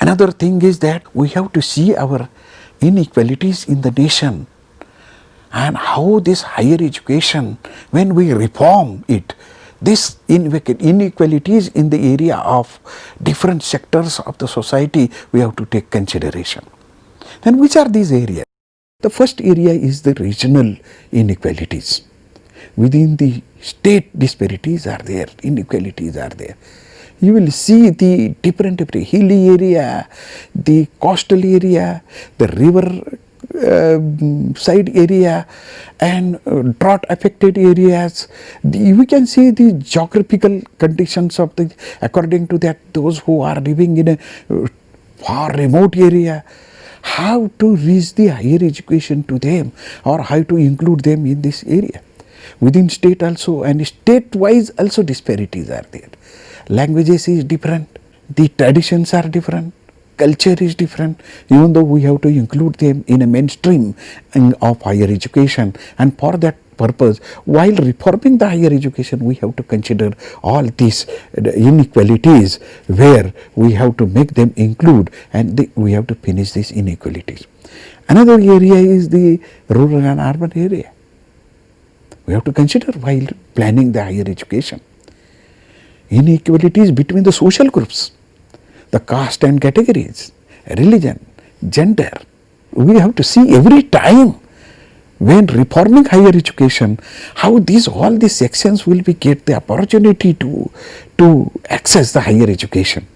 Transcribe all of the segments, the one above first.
Another thing is that we have to see our inequalities in the nation and how this higher education, when we reform it, this inequalities in the area of different sectors of the society, we have to take consideration. Then which are these areas? The first area is the regional inequalities. Within the state, disparities are there, inequalities are there. You will see the different hilly area, the coastal area, the river side area, and drought affected areas. We can see the geographical conditions of the, according to that, those who are living in a far remote area, how to reach the higher education to them, or how to include them in this area. Within state also, and state wise also, disparities are there. Languages is different, the traditions are different, culture is different, even though we have to include them in a mainstream of higher education. And for that purpose, while reforming the higher education, we have to consider all these inequalities where we have to make them include, and we have to finish these inequalities. Another area is the rural and urban area. We have to consider while planning the higher education. Inequalities between the social groups, the caste and categories, religion, gender. We have to see every time when reforming higher education, how all these sections will be get the opportunity to access the higher education.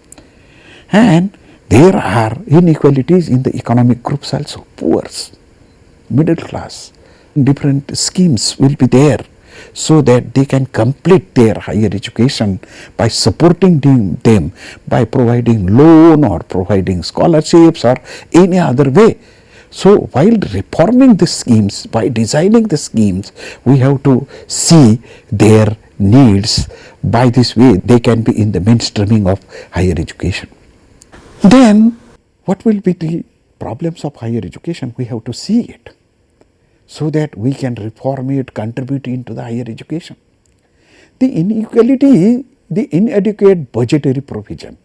And there are inequalities in the economic groups also, poor, middle class. Different schemes will be there so that they can complete their higher education by supporting them by providing loan or providing scholarships or any other way. So while reforming the schemes, by designing the schemes, we have to see their needs. By this way, they can be in the mainstreaming of higher education. Then what will be the problems of higher education? We have to see it, so that we can reform it, contribute into the higher education. The inequality, the inadequate budgetary provision.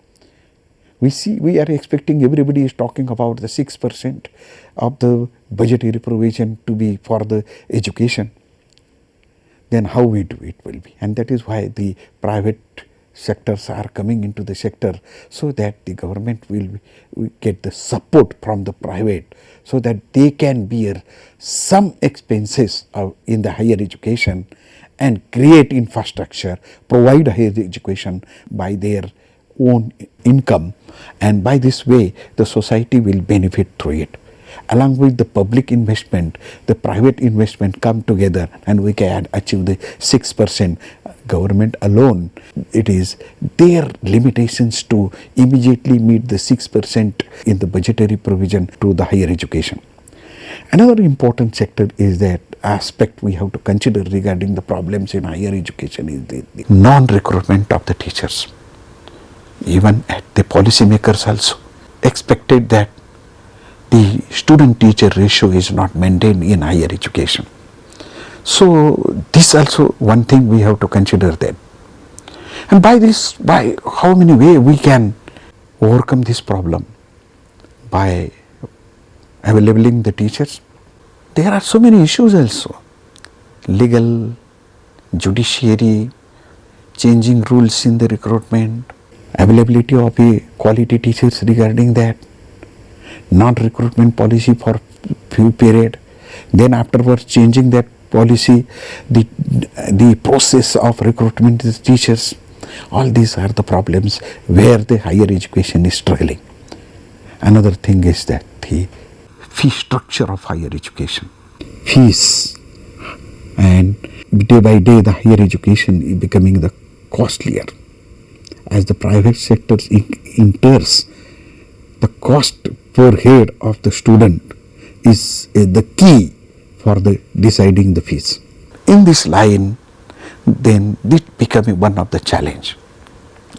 We are expecting, everybody is talking about the 6% of the budgetary provision to be for the education. Then how we do it will be. And that is why the private sectors are coming into the sector, so that the government will get the support from the private, so that they can bear some expenses in the higher education and create infrastructure, provide higher education by their own income, and by this way the society will benefit through it. Along with the public investment, the private investment come together, and we can achieve the 6%. Government alone, it is their limitations to immediately meet the 6% in the budgetary provision to the higher education. Another important sector is that aspect we have to consider regarding the problems in higher education is the non-recruitment of the teachers. Even at the policymakers also expected that the student-teacher ratio is not maintained in higher education. So this also one thing we have to consider that. And by how many ways we can overcome this problem? By availing the teachers. There are so many issues also. Legal, judiciary, changing rules in the recruitment, availability of a quality teachers regarding that, non-recruitment policy for few period, then afterwards changing that policy, the process of recruitment of teachers. All these are the problems where the higher education is struggling. Another thing is that the fee structure of higher education. Fees, and day by day the higher education is becoming the costlier. As the private sector enters, the cost per head of the student is the key for the deciding the fees. In this line, then this becoming one of the challenge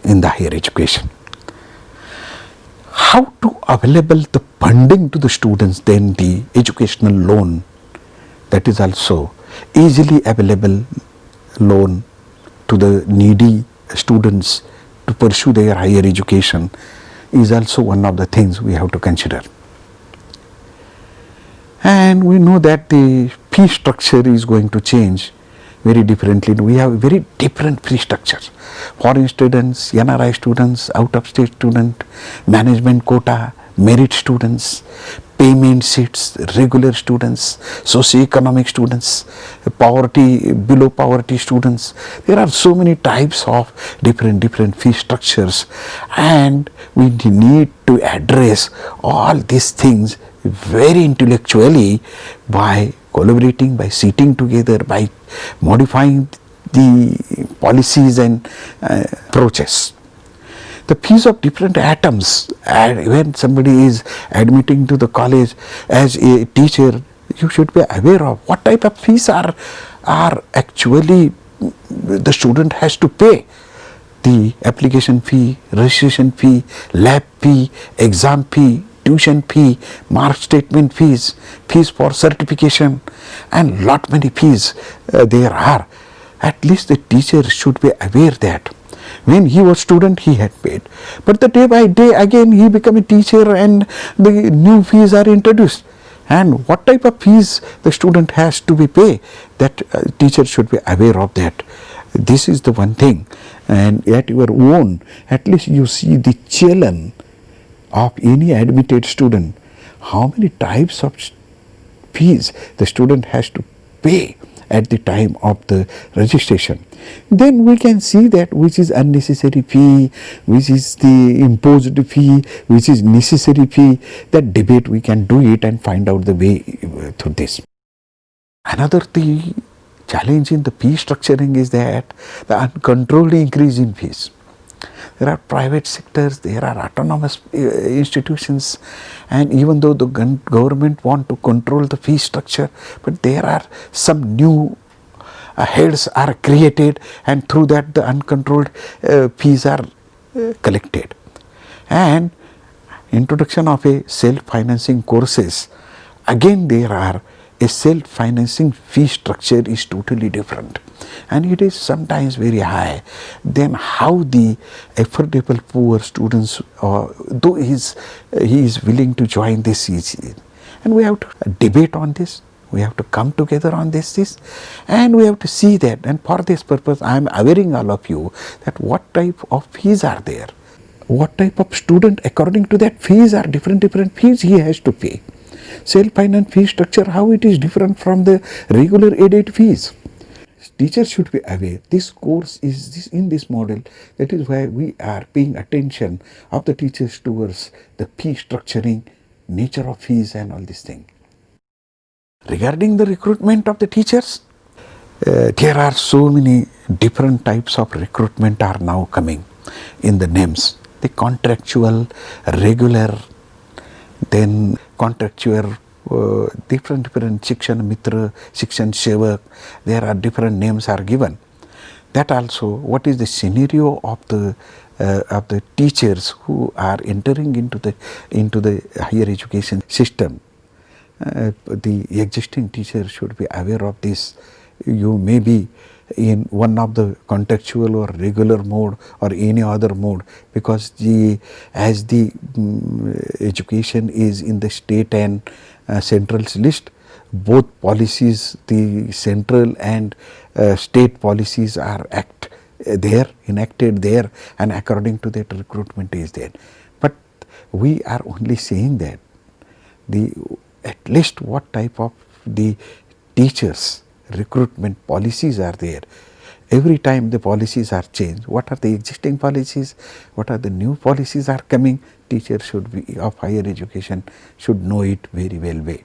in the higher education. How to available the funding to the students, then the educational loan, that is also easily available loan to the needy students to pursue their higher education. is also one of the things we have to consider. And we know that the fee structure is going to change very differently. We have very different fee structures. Foreign students, NRI students, out of state student, management quota, merit students, payment sheets, regular students, socioeconomic students, poverty, below poverty students. There are so many types of different fee structures, and we need to address all these things very intellectually by collaborating, by sitting together, by modifying the policies and approaches. The fees of different atoms, and when somebody is admitting to the college as a teacher, you should be aware of what type of fees are actually the student has to pay. The application fee, registration fee, lab fee, exam fee, tuition fee, mark statement fees, fees for certification, and lot many fees there are. At least the teacher should be aware that when he was student he had paid, but the day by day again he become a teacher and the new fees are introduced, and what type of fees the student has to be pay, that teacher should be aware of that. This is the one thing, and at your own, at least you see the challan of any admitted student, how many types of fees the student has to pay at the time of the registration. Then we can see that which is unnecessary fee, which is the imposed fee, which is necessary fee. That debate we can do it and find out the way through this. Another thing challenge in the fee structuring is that the uncontrolled increase in fees. There are private sectors, there are autonomous institutions, and even though the government want to control the fee structure, but there are some new heads are created, and through that the uncontrolled fees are collected. And introduction of a self-financing courses, again there are a self-financing fee structure is totally different, and it is sometimes very high. Then how the affordable poor students, though he is willing to join this, and we have to debate on this. We have to come together on this, and we have to see that. And for this purpose, I am awareing all of you that what type of fees are there, what type of student according to that fees are different fees he has to pay. Self-finance fee structure, how it is different from the regular aided fees. Teachers should be aware this course is in this model. That is why we are paying attention of the teachers towards the fee structuring, nature of fees and all these things. Regarding the recruitment of the teachers, there are so many different types of recruitment are now coming in the names. The contractual, regular, then contractual, different Shikshan Mitra, Shikshan Sevak, there are different names are given. That also, what is the scenario of the teachers who are entering into the higher education system. The existing teacher should be aware of this. You may be in one of the contractual or regular mode or any other mode, because as the education is in the state and central's list, both policies, the central and state policies are enacted there, and according to that recruitment is there. But we are only saying that at least what type of the teachers recruitment policies are there. Every time the policies are changed, what are the existing policies, what are the new policies are coming, teachers should be of higher education should know it very well.